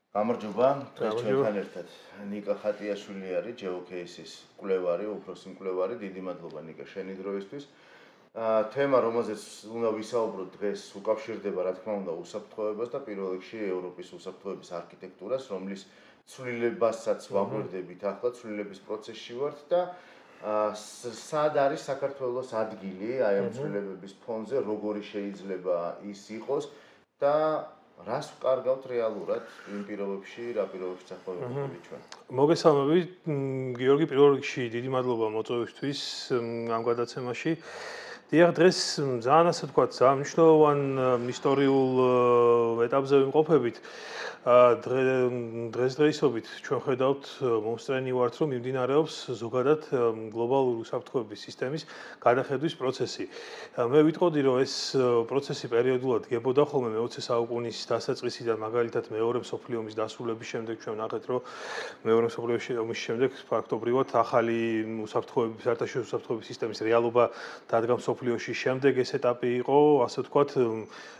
გამარჯობა, დღეს ჩვენთან ერთად ნიკა ხატიაშვილი არის, GeoCase-ის კვლევარი, უფროსი მკვლევარი. დიდი მადლობა ნიკა შენი დროისთვის. თემა, რომელზეც უნდა ვისაუბროთ დღეს, უკავშირდება რა თქმა უნდა უსაფრთხოებას და პირველ რიგში ევროპის უსაფრთხოების არქიტექტურას, რომლის ცვლილებასაც ვაგვერდებით ახლა, ცვლილების პროცესში ვართ და სად არის საქართველოს ადგილი აი ამ ცვლილებების ფონზე, როგორი შეიძლება ის იყოს და რას ვკარგავთ რეალურად იმ პირობებში, რა პირობებში ახლა ჩვენ. მოგესალმებით, გიორგი, პირველ რიგში დიდი მადლობა მოწვევისთვის ამ გადაცემაში. დიახ, დღეს ძალიან ასე ვთქვათ, ძალიან მნიშვნელოვან ისტორიულ ეტაპზე ვიმყოფებით. დღესდღეობით ჩვენ ხედავთ მომსწრენი ვართ, რომ მიმდინარეობს ზოგადად გლობალური უსაფრთხოების სისტემის გადახედვის პროცესი. მე ვიტყოდი, რომ ეს პროცესი პერიოდულად გებოდა ხოლმე მე-20 საუკუნის დასაწყისიდან, მაგალითად მეორე მსოფლიო ომის დასრულების შემდეგ ჩვენ ვნახეთ, რომ მეორე მსოფლიო ომის შემდეგ ფაქტობრივად ახალი უსაფრთხოების, საერთაშორისო უსაფრთხოების სისტემის რეალობა დადგა მსოფლიოში. შემდეგ ეს ეტაპი იყო, ასე ვთქვათ,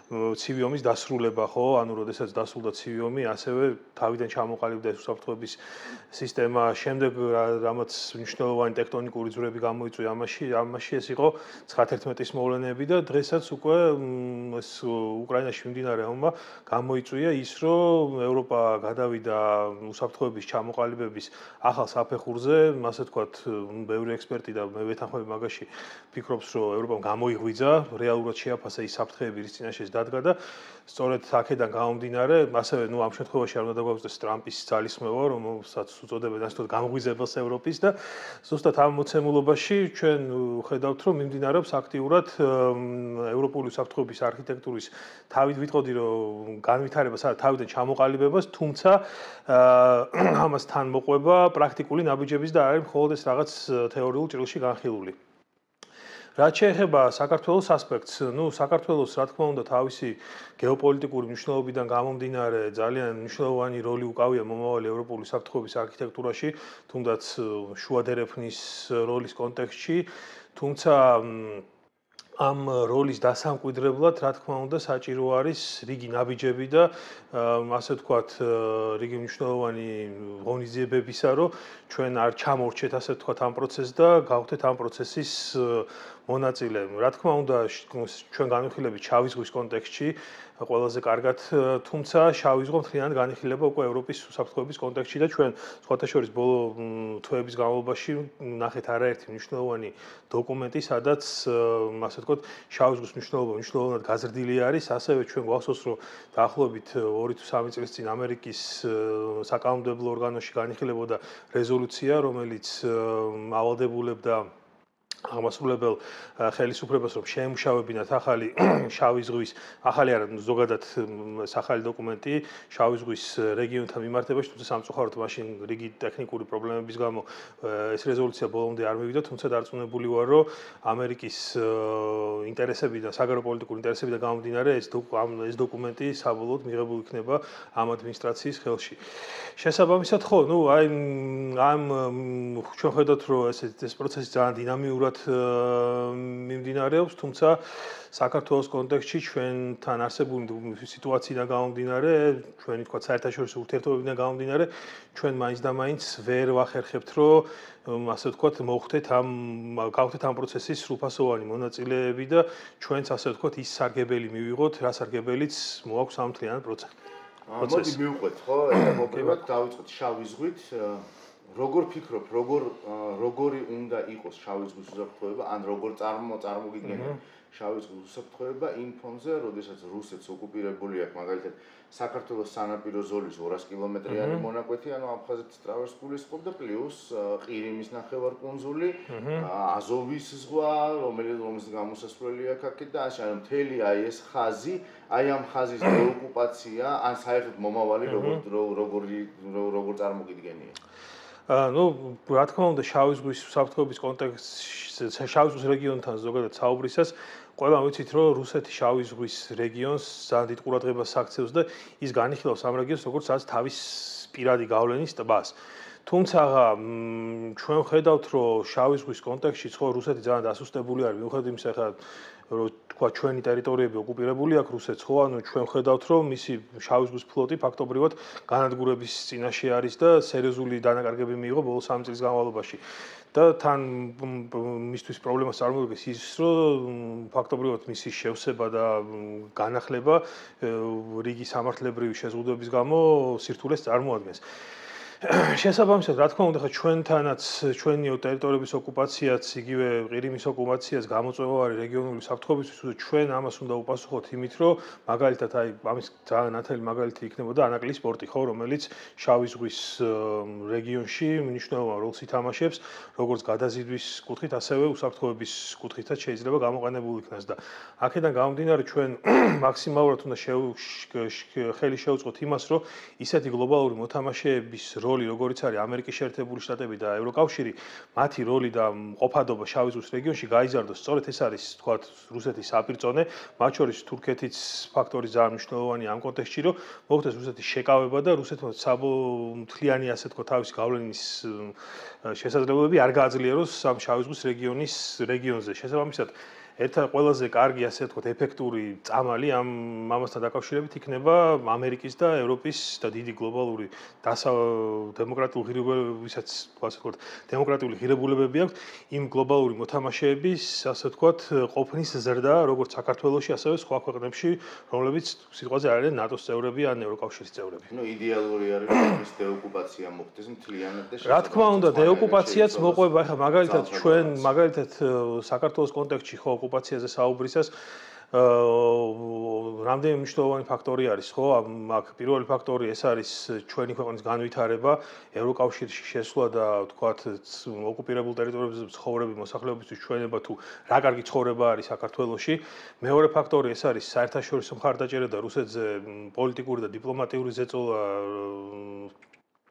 ცივი ომის დასრულება, ხო? ანუ როდესაც დასრულდა ცივი ომი, ასევე თავიდან ჩამოყალიბდა ეს უსაფრთხოების სისტემა. შემდეგ რამაც მნიშვნელოვანი ტექტონიკური ძვრები გამოიწვია ამაში ეს იყო 1911-ის მოვლენები და დღესაც უკვე ეს უკრაინაში მიმდინარე ომმა გამოიწვია ის, რომ ევროპა გადავიდა უსაფრთხოების ჩამოყალიბების ახალ საფეხურზე, ასე ვთქვათ, ბევრი ექსპერტი და მე ვეთანხმები მაგაში ფიქრობს, რომ ევროპამ გამოიღვიძა, რეალურად შეაფასა ის საფრთხეები, რის წინაშე დადგა და სწორედ აქედან გამომდინარე, ასევე ამ შემთხვევაში არ უნდა დაგვაუწყდეს ტრამპის ძალისხმევა, რომელსაც უწოდებენ ასე ვთქვათ გამოღვიძებელს ევროპის და ზუსტად ამ მოცემულობაში ჩვენ ხედავთ, რომ მიმდინარეობს აქტიურად ევროპული უსაფრთხოების არქიტექტურის თავით ვიტყოდი, რომ განვითარებას, თავიდან ჩამოყალიბებას, თუმცა ამასთან მოყვება პრაქტიკული ნაბიჯების და არის მხოლოდ ეს რაღაც თეორიულ ჭრილში განხილული. რაც შეეხება საქართველოს ასპექტს, საქართველოს რა თქმა უნდა თავისი გეოპოლიტიკური მნიშვნელობიდან გამომდინარე ძალიან მნიშვნელოვანი როლი უკავია მომავალი ევროპული საფრთხოების არქიტექტურაში, თუნდაც შუადერეფნის როლის კონტექსტში, თუმცა ამ როლის დასამკვიდრებლად, რა თქმა უნდა, საჭირო არის რიგი ნაბიჯები და ასე ვთქვათ, რიგი მნიშვნელოვანი ღონისძიებებისა, რომ ჩვენ არ ჩამორჩეთ, ასე ვთქვათ, ამ პროცესს და გავხდეთ ამ პროცესის მონაწილე. რა თქმა უნდა, ჩვენ განვიხილებით შავი ზღვის კონტექსტში ყველაზე კარგად, თუმცა შავი ზღვა მთლიანად განიხილება უკვე ევროპის უსაფრთხოების კონტექსტში და ჩვენ სხვათა შორის ბოლო თვეების განმავლობაში ნახეთ არაერთი მნიშვნელოვანი დოკუმენტი, სადაც ასე ვთქვათ, შავი ზღვის მნიშვნელობა მნიშვნელოვნად გაზრდილი არის, ასევე ჩვენ გვახსოვს, რომ დაახლოებით 2 თუ 3 წლის წინ ამერიკის საკანონმდებლო ორგანოში განიხილებოდა რეზოლუცია, რომელიც ავალდებულებდა აღმასრულებელ ხელისუფლებას, რომ შეემუშავებინათ ახალი შავი ზღვის, ახალი არა, ზოგადად ახალი დოკუმენტი შავი ზღვის რეგიონთან მიმართებაში, თუმცა სამწუხაროდ მაშინ რიგი ტექნიკური პრობლემების გამო ეს რეზოლუცია ბოლომდე არ მივიდა, თუმცა დარწმუნებული ვარ, რომ ამერიკის ინტერესებიდან, საგარეო პოლიტიკური ინტერესებიდან გამომდინარე ეს დოკუმენტი საბოლოოდ მიღებულ იქნება ამ ადმინისტრაციის ხელში. შესაბამისად, ხო, აი ამ ჩვენ ხედავთ, რომ ეს პროცესი ძალიან დინამიურად მიმდინარეობს, თუმცა საქართველოს კონტექსტში ჩვენთან არსებული სიტუაციიდან გამომდინარე, ჩვენი თქვა საერთაშორისო ურთიერთობებიდან გამომდინარე, ჩვენ მაინც და მაინც ვერ ვახერხებთ, რომ ასე ვთქვათ, გავხდეთ ამ პროცესის სრულფასოვანი მონაწილეები და ჩვენც ასე ვთქვათ, ის სარგებელი მივიღოთ, რა სარგებელიც მოაქვს ამ მთლიან პროცესში. მოდი მივყვეთ, ხო? მოგებათ დავიწყოთ შავი ზღვით. როგორ ფიქრობ, როგორი უნდა იყოს შავი ზღვის უსაფრთხოება, ან როგორ წარმოგიდგენია შავი ზღვის უსაფრთხოება იმ ფონზე, როდესაც რუსეთს ოკუპირებული აქვს, მაგალითად, საქართველოს სანაპირო ზოლის 200 კილომეტრიანი მონაკვეთი, ანუ აფხაზეთის ტრავერს გულისხმობ და პლუს ყირიმის ნახევარკუნძული, აზოვის ზღვა, რომელიც გამოსასვლელი აქვს აქეთ და ასე, ანუ მთელი აი ეს ხაზი, აი ამ ხაზის დეოკუპაცია, ან საერთოდ მომავალი როგორ წარმოგიდგენია? რა თქმა უნდა, შავი ზღვის უსაფრთხოების კონტექსტში, შავი ზღვის რეგიონთან ზოგადად საუბრისას, ყველამ ვიცით, რომ რუსეთი შავი ზღვის რეგიონს ძალიან დიდ ყურადღებას აქცევს და ის განიხილავს ამ რეგიონს როგორც სადაც თავის პირადი გავლენის ტბას. თუმცა ჩვენ ხედავთ, რომ შავი ზღვის კონტექსტში ხო რუსეთი ძალიან დასუსტებული არის, მიუხედავად იმისა, ხა თქვა ჩვენი ტერიტორიები ოკუპირებული აქვს რუსეთს, ხო? ანუ ჩვენ ხედავთ, რომ მისი შავი ზღვის ფლოტი ფაქტობრივად განადგურების წინაშე არის და სერიოზული დანაკარგები მიიღო ბოლო 3 წლის განმავლობაში. და თან მისთვის პრობლემას წარმოადგენს ის, რომ ფაქტობრივად მისი შევსება და განახლება რიგი სამართლებრივი შეზღუდვების გამო სირთულეს წარმოადგენს. შესაბამისად, რა თქმა უნდა, ხა ჩვენთანაც ჩვენი ტერიტორიების ოკუპაციაც, იგივე ყირიმის ოკუპაციაც გამოწვევარი რეგიონული საფრთხეობისთვის, ჩვენ ამას უნდა უპასუხოთ იმით, რომ მაგალითად აი ამის ძალიან ნათელი მაგალითი იქნებოდა ანაკლის პორტი, ხო, რომელიც შავი ზღვის რეგიონში მნიშვნელოვან როლს ითამაშებს, როგორც გადაზიდვის კუთხით, ასევე უსაფრთხოების კუთხითაც შეიძლება გამოყენებულ იქნას და აქედან გამომდინარე ჩვენ მაქსიმალურად უნდა ხელი შევუწყოთ იმას, რომ ისეთი გლობალური მოთამაშეების როლი, როგორიც არის ამერიკის შეერთებული შტატები და ევროკავშირი, მათი როლი და მყოფადობა შავი ზღვის რეგიონში გაიზარდოს. სწორედ ეს არის, თქვათ, რუსეთის საპირწონე, მათ შორის თურქეთის ფაქტორი ძალიან მნიშვნელოვანია ამ კონტექსტში, რომ მოხდეს რუსეთის შეკავება და რუსეთმა მთლიანი, ასე თქვა, თავისი გავლენის შესაძლებლობები არ გააძლიეროს ამ შავი ზღვის რეგიონზე. შესაბამისად, ერთ-ერთი ყველაზე კარგი, ასე ვთქვათ, ეფექტური წამალი ამასთან დაკავშირებით იქნება ამერიკის და ევროპის და დიდი გლობალური დემოკრატიული ღირებულებებისაც, ასე ვთქვათ, დემოკრატიული ღირებულებები აქვს იმ გლობალური მოთამაშეების, ასე ვთქვათ, ყოფნის ზრდა, როგორც საქართველოში, ასევე სხვა ქვეყნებში, რომლებიც სიტყვაზე არიან ნატოს წევრები ან ევროკავშირის წევრები. ნუ იდეალური არის, რომ ის დეოკუპაცია მოხდეს მთლიანად და რა თქმა უნდა, დეოკუპაციაც მოყვება, ახლა მაგალითად საქართველოს კონტექსტში ხო ოკუპაციაზე საუბრისას რამდენი მნიშვნელოვანი ფაქტორი არის, ხო? აქ პირველი ფაქტორი ეს არის ჩვენი ქვეყნის განვითარება, ევროკავშირში შესვლა და ვთქვათ, ოკუპირებულ ტერიტორიებზე ცხოვრები მოსახლეობისთვის ჩვენება თუ რა კარგი ცხოვრება არის საქართველოში. მეორე ფაქტორი ეს არის საერთაშორისო მხარდაჭერა და რუსეთზე პოლიტიკური და დიპლომატიური ზეწოლა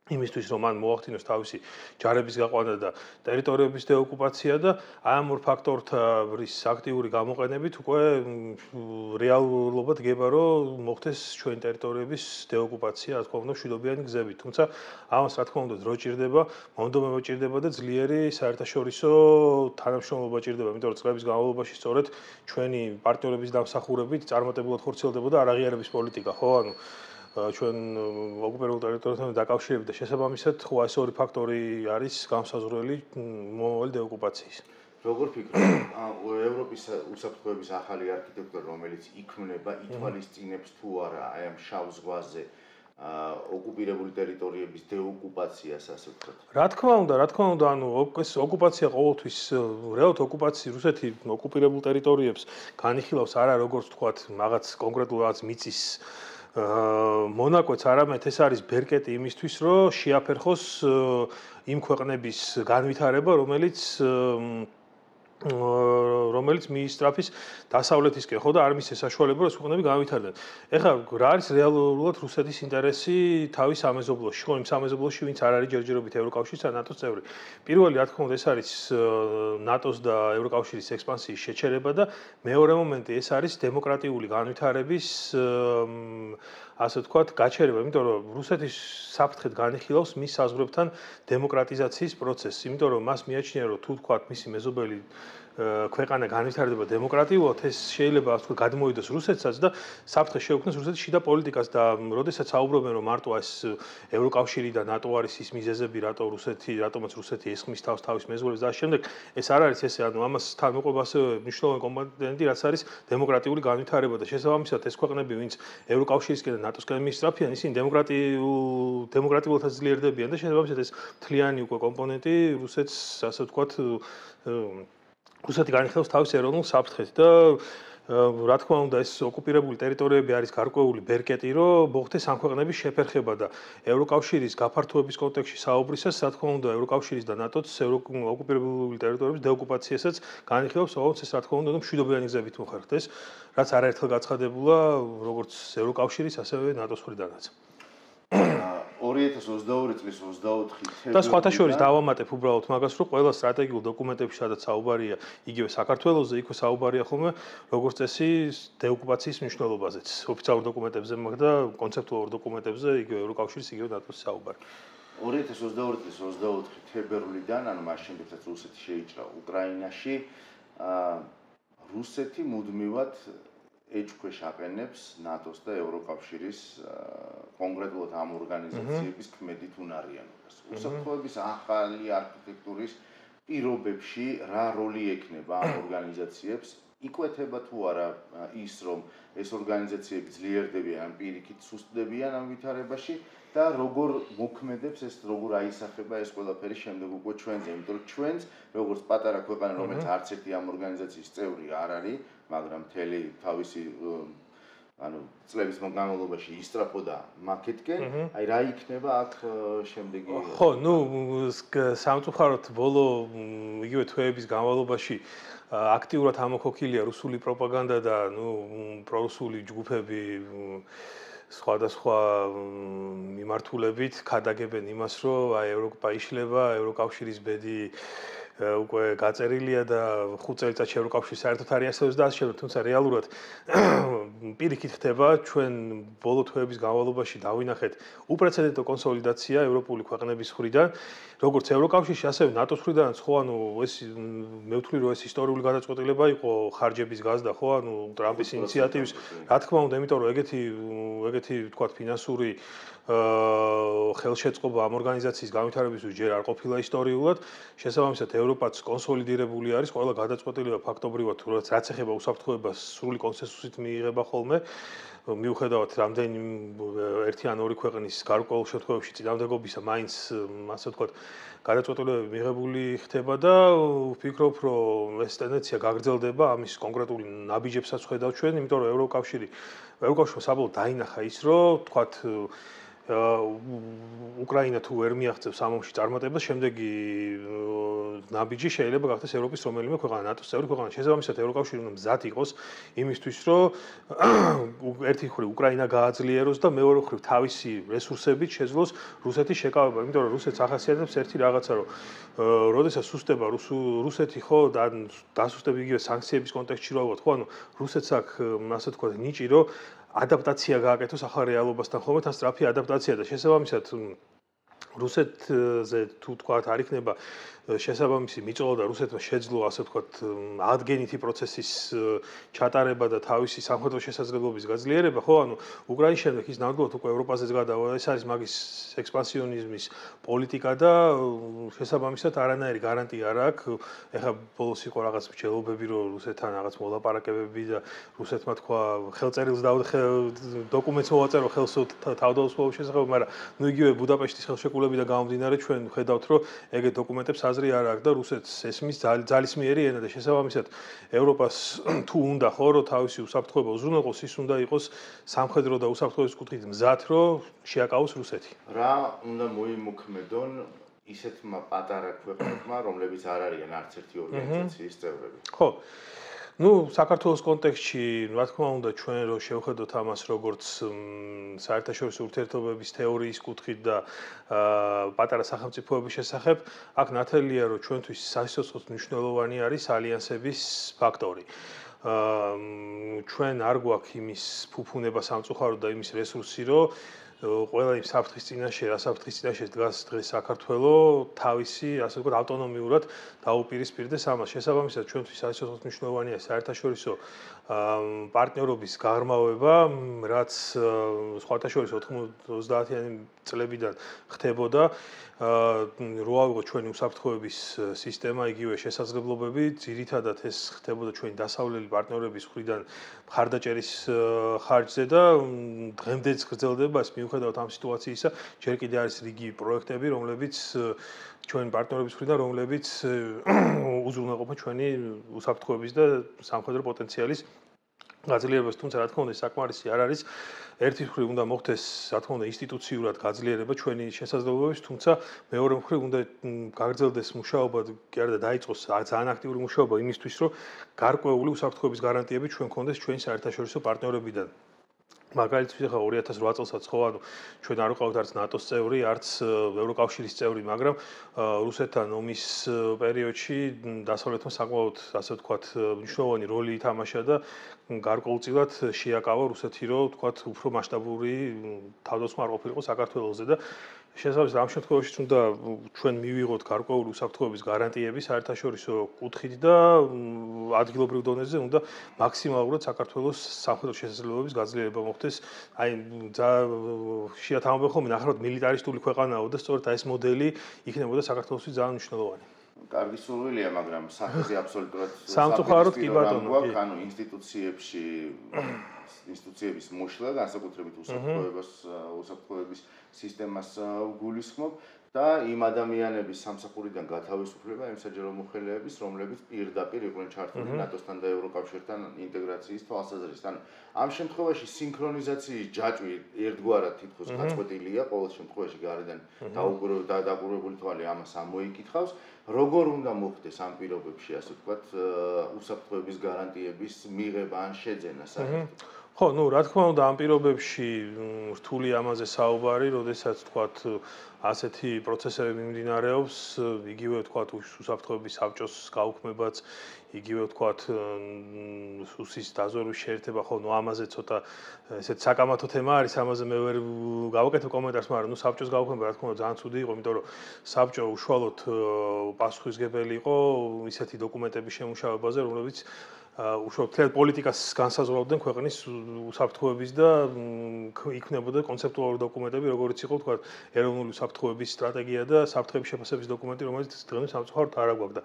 იმისთვის, რომ მან მოახდინოს თავისი ჯარების გაყვანა და ტერიტორიების დეოკუპაცია და ამ ორ ფაქტორთათვის აქტიური გამოყენებით უკვე რეალობა დგება, რომ მოხდეს ჩვენი ტერიტორიების დეოკუპაცია, რა თქმა უნდა, მშვიდობიანი გზებით. თუმცა ამას რა თქმა უნდა დრო ჭირდება, მონდომება ჭირდება და ძლიერი საერთაშორისო თანამშრომლობა ჭირდება, იმიტომ რომ წლების განმავლობაში სწორედ ჩვენი პარტნიორების დამსახურებით წარმატებულად ხორციელდებოდა არაღიარების პოლიტიკა, ხო? ანუ ჩვენ ოკუპირებულ ტერიტორიებთან დაკავშირებით და შესაბამისად, ხო ეს ორი ფაქტორი არის გამსაზღვრელი მომავალი დეოკუპაციის. როგორ ფიქრობ, ევროპის უსაფრთხოების ახალი არქიტექტურა, რომელიც იქმნება, ითვალისწინებს თუ არა აი ამ შავ ზღვაზე ოკუპირებული ტერიტორიების დეოკუპაციას, ასე ვთქვათ? რა თქმა უნდა, ანუ ეს ოკუპაცია ყოველთვის რეალურად ოკუპაცია რუსეთი ოკუპირებულ ტერიტორიებს განიხილავს არა როგორც ვთქვათ, რაღაც კონკრეტულ რაღაც მიწის მონაკვეთს, არამედ ეს არის ბერკეტი იმისთვის, რომ შეაფერხოს იმ ქვეყნების განვითარება, რომელიც მიისწრაფის დასავლეთისკენ, ხო და არ მისცეს საშუალება, რომ ეს ქვეყნები განვითარდნენ. ეხლა რა არის რეალურად რუსეთის ინტერესი თავის სამეზობლოში, ხო, იმ სამეზობლოში, ვინც არ არის ჯერჯერობით ევროკავშირის და ნატოს წევრი. პირველი, რა თქმა უნდა, ეს არის ნატოს და ევროკავშირის ექსპანსიის შეჩერება და მეორე მომენტი ეს არის დემოკრატიული განვითარების ასე ვთქვათ, გაჩერება, იმიტომ რომ რუსეთის საფრთხეთ განიხილავს მის საზღვრებთან დემოკრატიზაციის პროცესს, იმიტომ რომ მას მიაჩნია, რომ თუ ვთქვათ, მისი მეზობელი ქვეყანა განვითარდება დემოკრატიულად, ეს შეიძლება ასე ვთქვათ, გადმოიდოს რუსეთსაც და საფრთხე შეუქმნას რუსეთის შიდა პოლიტიკას და როდესაც საუბრობენ, რომ მარტო ეს ევროკავშირი და ნატო არის ის მიზეზები, რატომაც რუსეთი ესხმის თავს თავის მეზობლებს და ამ შემდეგ, ეს არ არის ესე, ანუ ამასთან მოყვება ასევე მნიშვნელოვანი კომპონენტი, რაც არის დემოკრატიული განვითარება და შესაბამისად ეს ქვეყნები, ვინც ევროკავშირისკენ და ნატოსკენ მიისწრაფიან, ისინი დემოკრატიულად ძლიერდებიან და შესაბამისად ეს მთლიანი უკვე კომპონენტი რუსეთს, ასე ვთქვათ, რუსეთი განიხილავს თავის ეროვნულ საფრთხეს და რა თქმა უნდა ეს ოკუპირებული ტერიტორიები არის გარკვეული ბერკეტი, რომ მოხდეს ამ ქვეყნების შეფერხება და ევროკავშირის გაფართოების კონტექსტში საუბრისას, რა თქმა უნდა, ევროკავშირის და ნატოს ოკუპირებული ტერიტორიების დეოკუპაციასაც განიხილავს, ოღონდ ეს რა თქმა უნდა, მშვიდობიანი გზებით მოხერხდეს, რაც არაერთხელ გაცხადებულა როგორც ევროკავშირის, ასევე ნატოს მხრიდანაც. 2022 წლის 24 თებერვალს და სხვათა შორის დავამატებ უბრალოდ მაგას, რომ ყველა სტრატეგიულ დოკუმენტებში, სადაც საუბარია იგივე საქართველოზე, იქვე საუბარია ხოლმე როგორც წესი დეოკუპაციის მნიშვნელობაზეც. ოფიციალურ დოკუმენტებზე და კონცეპტუალურ დოკუმენტებზე იგივე ევროკავშირის, იგივე ნატოს საუბარი. 2022 წლის 24 თებერვლიდან, ანუ მას შემდეგ, რაც რუსეთი შეიჭრა უკრაინაში, რუსეთი მუდმივად ეჭქვეშ აყენებს ნატოს და ევროკავშირის კონკრეტულად ამ ორგანიზაციების ქმედით უნარიანობას. უსაფრთხოების ახალი არქიტექტურის პირობებში რა როლი ექნება ამ ორგანიზაციებს? იკვეთება თუ არა ის, რომ ეს ორგანიზაციები ძლიერდებიან ან პირიქით სუსტდებიან ამ ვითარებაში და როგორ მოქმედებს ეს, როგორ აისახება ეს ყველაფერი შემდეგ უკვე ჩვენზე, იმიტომ რომ ჩვენც როგორც პატარა ქვეყანა, რომელიც არც ერთი ამ ორგანიზაციის წევრი არ არის, მაგრამ მთელი თავისი წლების განმავლობაში ისწრაფოდა მაკეთკენ, აი რა იქნება აქ შემდეგი? ხო, სამწუხაროდ ბოლო იგივე თვეების განმავლობაში აქტიურად ამოქოქილია რუსული პროპაგანდა და პრორუსული ჯგუფები სხვადასხვა მიმართულებით ქადაგებენ იმას, რომ აი ევროპა იშლება, ევროკავშირის ბედი უკვე გაწერილია და 5 წელიწადში ევროკავშირი საერთოდ არ იარსებებს და ასე შემდეგ, თუმცა რეალურად პირიქით ხდება ჩვენ ბოლო თვეების განმავლობაში დავინახეთ უპრეცედენტო კონსოლიდაცია ევროპული ქვეყნების მხრიდან, როგორც ევროკავშირში, ასევე ნატოს მხრიდანაც, ხო, ეს მე ვთვლი, რომ ეს ისტორიული გადაწყვეტილება იყო ხარჯების გაზრდა, ხო, ტრამპის ინიციატივის, რა თქმა უნდა, იმიტომ რომ ეგეთი თქვა ფინანსური ხელშეწყობა ამ ორგანიზაციის განვითარებისთვის ჯერ არ ყოფილა ისტორიულად, შესაბამისად ევროპაც კონსოლიდირებული არის, ყველა გადაწყვეტილება ფაქტობრივად, რაც ეხება უსაფრთხოებას, სრული კონსენსუსით მიიღება ხოლმე. მიუხედავად რამდენი ერთი ან ორი ქვეყნის გარკვეულ შემთხვევებში წინააღმდეგობისა, მაინც ასე ვთქვათ, გადაწყვეტილებები მიღებული ხდება და ვფიქრობ, რომ ეს ტენდენცია გაგრძელდება, ამის კონკრეტული ნაბიჯებსაც ხედავ ჩვენ, იმიტომ რომ ევროკავშირმა საბოლოოდ დაინახა ის, რომ ვთქვათ უკრაინა თუ ვერ მიაღწევს ამ ომში წარმატებას, შემდეგი ნაბიჯი შეიძლება გახდეს ევროპის რომელიმე ქვეყანა, ნატოს წევრი ქვეყანა. შესაბამისად, ევროკავშირი უნდა მზად იყოს იმისთვის, რომ ერთი მხრივ უკრაინა გააძლიეროს და მეორე მხრივ თავისი რესურსებით შეძლოს რუსეთის შეკავება, იმიტომ რომ რუსეთს ახასიათებს ერთი რაღაცა, რომ როდესაც სუსტდება რუსეთი, ხო, დასუსტები იგივე სანქციების კონტექსტში რა ვთქვათ, ხო, რუსეთს აქვს ასე ვთქვათ ნიჭი, რომ ადაპტაცია გააკეთოს ახალ რეალობასთან ხოლმე თან სწრაფი ადაპტაცია და შესაბამისად რუსეთზე თუ თქვათ არ იქნება შესაბამისი მიწოლა და რუსეთმა შეძლო ასე ვთქვათ ადგენითი პროცესის ჩატარება და თავისი სამხედრო შესაძლებლობის გაძლიერება, ხო, უკრაინის შემდეგ ის ნამდვილად უკვე ევროპაზეც გადავა, ეს არის მაგის ექსპანსიონიზმის პოლიტიკა და შესაბამისად არანაირი გარანტია არ აქვს. ეხლა ბოლოს იყო რაღაც მსჯელობები, რომ რუსეთთან რაღაც მოლაპარაკებები და რუსეთმა თქვა ხელწერილს დოკუმენტს მოვაწერო ხელს თავდაუსრულობის შესახებ, მაგრამ იგივე ბუდაპეშტის ხელშეკრულებიდან გამომდინარე ჩვენ ხედავთ, რომ ეგეთ დოკუმენტებს აზრი არ აქვს და რუსეთს ესმის ძალისმიერი ენა და შესაბამისად ევროპას თუ უნდა ხო რომ თავისი უსაფრთხოება უზრუნველყოს, ის უნდა იყოს სამხედრო და უსაფრთხოების კუთხით მზად, რომ შეაკავოს რუსეთი. რა უნდა მოიმოქმედონ ისეთმა პატარა ქვეყნებმა, რომლებიც არ არიან არც ერთი ორგანიზაციის წევრები? ხო. საქართველოს კონტექსტში, რა თქმა უნდა, ჩვენ რო შევხედოთ ამას როგორც საერთაშორისო ურთიერთობების თეორიის კუთხით და პატარა სახელმწიფოების შესახებ, აქ ნათელია, რომ ჩვენთვის სასიცოცხლოდ მნიშვნელოვანი არის ალიანსების ფაქტორი. ჩვენ არ გვაქვს იმის ფუფუნება სამწუხაროდ და იმის რესურსი, რომ ყველა იმ საფრთხის წინაშე, რა საფრთხის წინაშე დგას დღეს საქართველოს თავისი, ასე ვთქვათ, ავტონომიურად დაუპირისპირდეს ამას. შესაბამისად, ჩვენთვის სასიცოცხლოდ მნიშვნელოვანია საერთაშორისო პარტნიორობის გაღრმავება, რაც სხვათა შორის 90-იანი წლებიდან ხდებოდა. რო ავიღოთ ჩვენი უსაფრთხოების სისტემა, იგივე შესაძლებლობები, ძირითადად ეს ხდებოდა ჩვენი დასავლელი პარტნიორების მხრიდან მხარდაჭერის ხარჯზე და დღემდეც გრძელდება ეს მიუხედავად ამ სიტუაციისა, ჯერ კიდე არის რიგი პროექტები, რომლებიც ჩვენი პარტნიორების მხრიდან, რომლებიც უზრუნველყოფენ ჩვენი უსაფრთხოების და სამხედრო პოტენციალის გაძლიერებას, თუმცა რა თქმა უნდა ეს საკმარისი არ არის. ერთი მხრივ უნდა მოხდეს, რა თქმა უნდა, ინსტიტუციურად გაძლიერება ჩვენი შესაძლებლობების, თუმცა მეორე მხრივ უნდა გაგრძელდეს მუშაობა, კი არა და დაიწყოს ძალიან აქტიური მუშაობა იმისთვის, რომ გარკვეული უსაფრთხოების გარანტიები ჩვენ გქონდეს ჩვენი საერთაშორისო პარტნიორებიდან. მაგალითად ახლა 2008 წელსაც ხო ანუ ჩვენ არ ვიყავთ არც ნატოს წევრი, არც ევროკავშირის წევრი, მაგრამ რუსეთთან ომის პერიოდში დასავლეთმა საკმაოდ ასე ვთქვათ მნიშვნელოვანი როლი ითამაშა და გარკვეულწილად შეაკავა რუსეთი, რომ ვთქვათ უფრო მასშტაბური თავდასხმა არ ყოფილიყო საქართველოზე და შესაბამისად ამ შემთხვევაში უნდა ჩვენ მივიღოთ გარკვეული უსაფრთხოების გარანტიები საერთაშორისო კუთხით და ადგილობრივ დონეზე უნდა მაქსიმალურად საქართველოს სამხედრო შესაძლებლობების გაძლიერება მოხდეს. აი შეიძლება თამამობენ ხოლმე ნახოთ მილიტარისტული ქვეყანაა და სწორედ ეს მოდელი იქნებოდა საქართველოსთვის ძალიან მნიშვნელოვანი. კარგი სურვილია, მაგრამ სახეზე აბსოლუტურად სამწუხაროდ კი ბატონო, კი. ანუ ინსტიტუციების მოშლა, განსაკუთრებით უსაფრთხოების სისტემას გულისხმობ და იმ ადამიანების სამსახურიდან გათავისუფლება იმ საჯარო მოხელეების, რომლებიც პირდაპირ იყვნენ ჩართული ნატოსთან და ევროკავშირთან ინტეგრაციის თვალსაზრისით. ანუ ამ შემთხვევაში სინქრონიზაციის ჯაჭვი ერთგვარად თითქოს გაწყვეტილია, ყოველ შემთხვევაში გარედან დაუყურებული თვალი ამას ამოიკითხავს. როგორ უნდა მოხდეს ამ პირობებში, ასე ვთქვათ, უსაფრთხოების გარანტიების მიღება ან შეძენა საერთოდ? ხო, რა თქმა უნდა, ამ პირობებში რთული ამაზე საუბარი, როდესაც ვთქვათ, ასეთი პროცესები მიმდინარეობს, იგივე ვთქვათ, უსაფრთხოების საბჭოს გაუქმებაც, იგივე ვთქვათ, სუსის დაზვერვის შეერთება, ხო, ამაზე ცოტა ესეთ საკამათო თემა არის, ამაზე მე ვერ გავაკეთებ კომენტარს, მაგრამ საბჭოს გაუქმება, რა თქმა უნდა, ძალიან ცუდი იყო, იმიტომ რომ საბჭო უშუალოდ პასუხისმგებელი იყო ისეთი დოკუმენტების შემუშავებაზე, რომლებიც უშუალოდ პოლიტიკას განსაზღვრავდნენ ქვეყნის უსაფრთხოების და იქნებოდა კონცეპტუალური დოკუმენტები, როგორც იყო თქვა ეროვნული უსაფრთხოების სტრატეგია და საფრთხების შეფასების დოკუმენტი, რომელიც დღემდე სამწუხაროდ არ აქვს და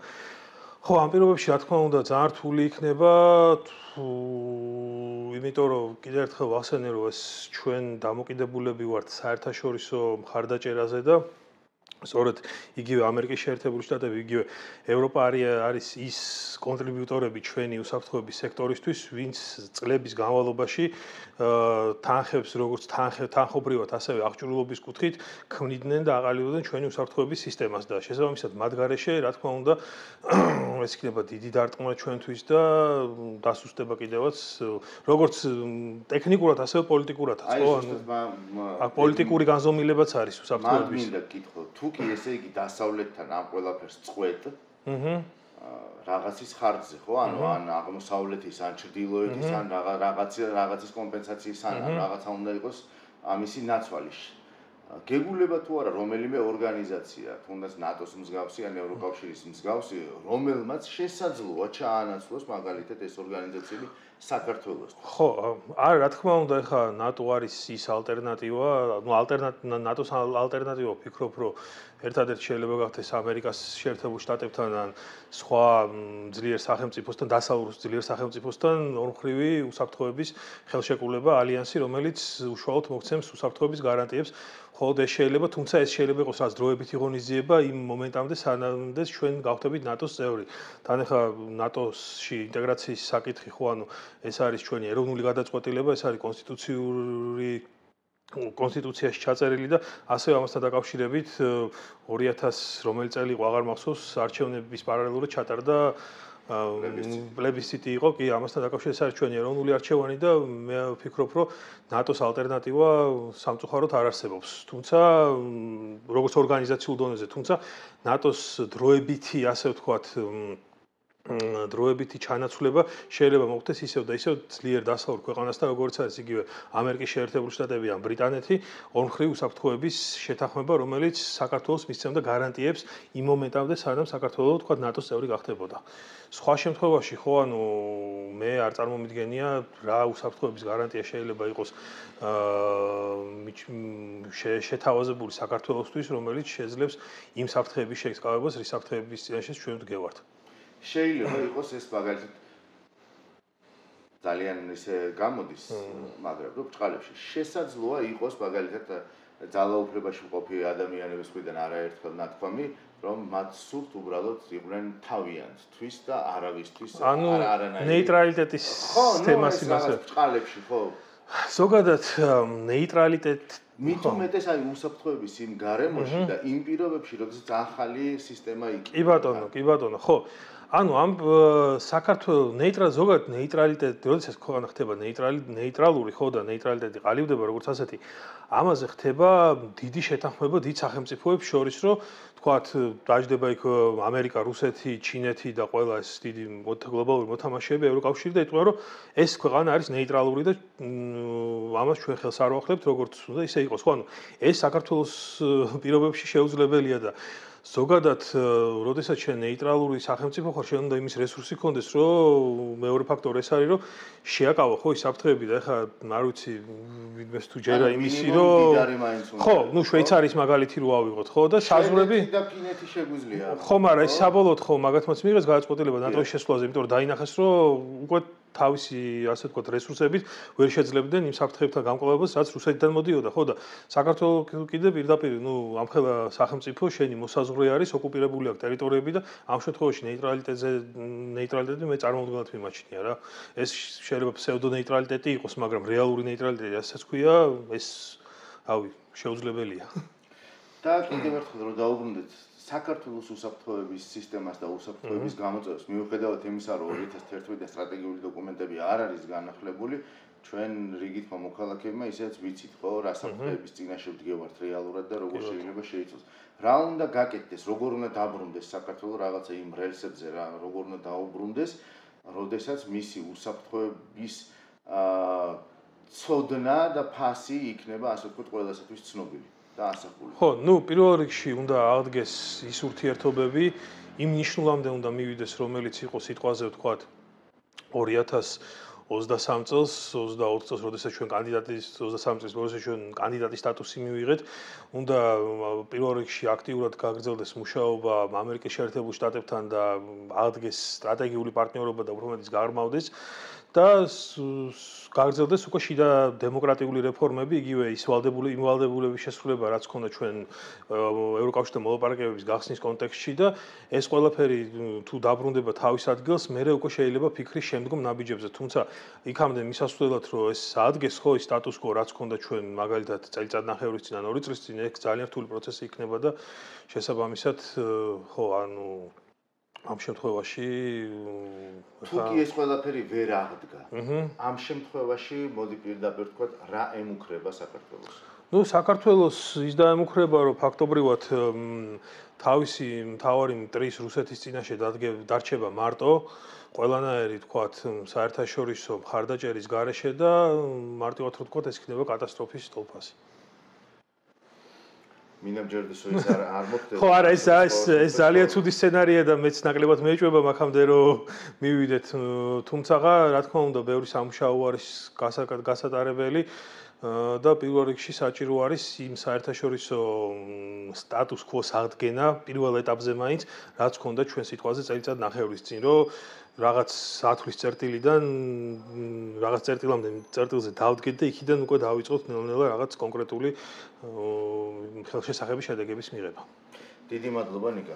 ხო, ამ პირობებში რა თქმა უნდა ძალიან რთული იქნება, იმიტომ რომ კიდევ ერთხელ ვახსენე, რომ ეს ჩვენ დამოკიდებულები ვართ საერთაშორისო მხარდაჭერაზე და სწორედ იგივე ამერიკის შეერთებული შტატები, იგივე ევროპა არის ის კონტრიბიუტორები ჩვენი უსაფრთხოების სექტორისთვის, ვინც წლების განმავლობაში თანხებს, როგორც თანხობრივად, ასევე აღჭურვილობის კუთხით ქმნიდნენ და აყალიბებდნენ ჩვენი უსაფრთხოების სისტემას და შესაბამისად მათ გარეშე, რა თქმა უნდა, ეს იქნება დიდი დარტყმა ჩვენთვის და დასუსტება კიდევაც, როგორც ტექნიკურად, ასევე პოლიტიკურადაც, ხო? ანუ პოლიტიკური განზომილებაც არის უსაფრთხოების. მინდა კითხო, თუ კი ესე იგი დასავლეთთან ამ ყველაფერს წყვეტ, რაღაცის ხარჯზე, ხო? ანუ ან აღმოსავლეთის, ან ჩრდილოეთის, ან რაღაცის კომპენსაციის, ან რაღაცა უნდა იყოს ამისი ნაცვალი. გეგულება თუ არა რომელიმე ორგანიზაცია, თუნდაც ნატოს მსგავსი ან ევროკავშირის მსგავსი, რომელმაც შესაძლოა ჩაანაცვლოს მაგალითად ეს ორგანიზაციები საქართველოს. ხო, არა, რა თქმა უნდა, ეხლა ნატო არის ის ალტერნატივა, ნატოს ალტერნატივა ვფიქრობ, რომ ერთადერთი შეიძლება გახდეს ამერიკას შეერთებულ შტატებთან ან სხვა ძლიერ სახელმწიფოსთან, დასავლურ ძლიერ სახელმწიფოსთან ორმხრივი უსაფრთხოების ხელშეკრულება ალიანსი, რომელიც უშუალოდ მოგცემს უსაფრთხოების გარანტიებს. ხოლო ეს შეიძლება, თუმცა ეს შეიძლება იყოს რაც დროებითი ღონისძიება იმ მომენტამდე, სანამდე ჩვენ გავხდებით ნატოს წევრი. თან ახლა ნატოსში ინტეგრაციის საკითხი ხო, ანუ ეს არის ჩვენი ეროვნული გადაწყვეტილება, ეს არის კონსტიტუციაში ჩაწერილი და ასევე ამასთან დაკავშირებით 2000 რომელი წელი იყო, აღარ მახსოვს, არჩევნების პარალელურად ჩატარდა პლებისციტი იყო, კი, ამასთან დაკავშირებით ეს არის ჩვენი ეროვნული არჩევანი და მე ვფიქრობ, რომ ნატოს ალტერნატივა სამწუხაროდ არ არსებობს. თუმცა როგორც ორგანიზაციულ დონეზე, თუმცა ნატოს დროებითი, ასე ვთქვათ, დროებითი ჩანაცვლება შეიძლება მოხდეს ისევ და ისევ ძლიერ დასავლურ ქვეყანასთან, როგორც არის იგივე ამერიკის შეერთებული შტატები ან ბრიტანეთი, ორმხრივ უსაფრთხოების შეთანხმება, რომელიც საქართველოს მისცემდა გარანტიებს იმ მომენტამდე, სანამ საქართველო თქვა ნატოს წევრი გახდებოდა. სხვა შემთხვევაში ხო, ანუ მე არ წარმომიდგენია რა უსაფრთხოების გარანტია შეიძლება იყოს შეთავაზებული საქართველოსთვის, რომელიც შეძლებს იმ საფრთხეების შეგრძკავებას, რის საფრთხეების წინაშე ჩვენ ვდგევართ. შეიძლება იყოს ეს მაგალითად ძალიან ისე გამოდის, მაგრამ რო ბჭყალებში შესაძლოა იყოს მაგალითად ძალაუფლებაში მყოფი ადამიანების მხრიდან არაერთხელ ნათქვამი, რომ მათ სურთ უბრალოდ იყვნენ თავიანთვის და არავისთვის არანაირი ნეიტრალიტეტის თემას იმასე ბჭყალებში ხო ზოგადად ნეიტრალიტეტ მით უმეტეს აი უსაფრთხოების იმ გარემოში და იმ პირობებში, როდესაც ახალი სისტემა იქნება. კი ბატონო, ხო. ანუ ამ საქართველოს ზოგადად ნეიტრალიტეტი, როდესაც ქვეყანა ხდება ნეიტრალური, ხო და ნეიტრალიტეტი ყალიბდება როგორც ასეთი, ამაზე ხდება დიდი შეთანხმება დიდ სახელმწიფოებს შორის, რომ თქვათ დაждდება იქ ამერიკა, რუსეთი, ჩინეთი და ყველა ეს დიდი გლობალური მოთამაშეები ევროკავშირი და იტყვიან, რომ ეს ქვეყანა არის ნეიტრალური და ამას ჩვენ ხელს არ ვახლებთ, როგორც უნდა ისე იყოს. ხო, ანუ ეს საქართველოს პირობებში შეუძლებელია და ზოგადად, როდესაც შენ ნეიტრალური სახელმწიფო ხარ, შენ უნდა იმის რესურსი გქონდეს, რომ მეორე ფაქტორი ეს არის, რომ შეაკავა ხო ის საფრთხეები და ეხლა არ ვიცი, ვინმეს თუ ჯერა იმისი, რომ ხო, ნუ შვეიცარიის მაგალითი რო ავიღოთ, ხო და საზღვრები და ფინეთი შეგვიძლია. ხო, მაგრამ ეს საბოლოოდ ხო მაგათმაც მიიღეს გადაწყვეტილება ნატოს შესვლაზე, იმიტომ რომ დაინახეს, რომ უკვე თავისი ასე ვთქვათ რესურსებით ვერ შეძლებდნენ იმ საფრთხეებთან გამკლავებას, რაც რუსეთიდან მოდიოდა, ხო და საქართველოს კიდე პირდაპირ, ნუ ამხელა სახელმწიფო შენი მოსაზღვრე არის, ოკუპირებული აქვს ტერიტორიები და ამ შემთხვევაში ნეიტრალიტეტი მე წარმოუდგენლად მიმაჩნია რა. ეს შეიძლება ფსევდონეიტრალიტეტი იყოს, მაგრამ რეალური ნეიტრალიტეტი, რასაც ქვია, ეს რავი, შეუძლებელია. და კიდევ ერთხელ რომ დაუბრუნდეთ საქართველოს უსაფრთხოების სისტემას და უსაფრთხოების გამოწვევას, მიუხედავად იმისა, რომ 2011 სტრატეგიული დოკუმენტები არ არის განახლებული, ჩვენ რიგით მოქალაქეებმა ისეც ვიცით, ხო, რა საფრთხეების წინაშე ვდგევართ რეალურად და როგორ შეიძლება შეიცვალოს. რა უნდა გაკეთდეს, როგორ უნდა დაბრუნდეს საქართველოს რაღაცა იმ რელსებზე, როგორ უნდა დაუბრუნდეს, როდესაც მისი უსაფრთხოების ცოდნა და ფასი იქნება, ასე ვთქვათ, ყველასათვის ცნობილი. და ასახული. ხო, ნუ პირველ რიგში უნდა აღდგეს ის ურთიერთობები, იმ ნიშნულამდე უნდა მივიდეს, რომელიც იყო სიტყვაზე ვთქვათ 2023 წელს, 24 წელს, როდესაც ჩვენ 23 წელს, როდესაც ჩვენ კანდიდატის სტატუსი მივიღეთ, უნდა პირველ რიგში აქტიურად გაგრძელდეს მუშაობა ამერიკის შეერთებულ შტატებთან და აღდგეს სტრატეგიული პარტნიორობა და უფრო მეტიც გაღრმავდეს და გაგრძელდეს უკვე შიდა დემოკრატიული რეფორმები, იგივე ის ვალდებულების შესრულება, რაც ქონდა ჩვენ ევროკავშირთან მოლაპარაკებების გახსნის კონტექსტში და ეს ყველაფერი თუ დაბრუნდება თავის ადგილს, მერე უკვე შეიძლება ფიქრის შემდგომ ნაბიჯებზე, თუმცა იქამდე მისასვლელად რომ ეს აღდგეს ხო ის სტატუს კო, რაც ქონდა ჩვენ მაგალითად წელიწადნახევრის წინ ან 2 წლის წინ, ეს ძალიან რთული პროცესი იქნება და შესაბამისად ხო, ანუ ამ შემთხვევაში თუ კი ეს ყველაფერი ვერ აღდგა, ამ შემთხვევაში მოდი პირდაპირ ვთქვათ, რა ემუქრება საქართველოს? ნუ საქართველოს ის დაემუქრება, რომ ფაქტობრივად თავისი მთავარი მტრის რუსეთის წინაშე დარჩება მარტო, ყველანაირი ვთქვათ, საერთაშორისო მხარდაჭერის გარეშე და მარტივად რო ვთქვათ, ეს იქნება კატასტროფის სტოლფასი. მინამჯერდეს ის არ მოხდება. ხო, არა, ეს ძალიან ცუდი სცენარია და მეც ნაკლებად მეეჭვება მაგამდე რომ მივიდეთ, თუმცა რა თქმა უნდა, ბევრი სამუშაო არის გასატარებელი და პირველ რიგში საჭირო არის იმ საერთაშორისო სტატუს კვოს აღდგენა პირველ ეტაპზე მაინც, რაც ქონდა ჩვენ სიტყვაზე წელიწადნახევრის წინ, რომ რაღაც ათვლის წერტილიდან რაღაც წერტილზე დავდგეთ და იქიდან უკვე დავიწყოთ ნელ-ნელა რაღაც კონკრეტული ხელშესახების შედეგების მიღება. დიდი მადლობა ნიკა.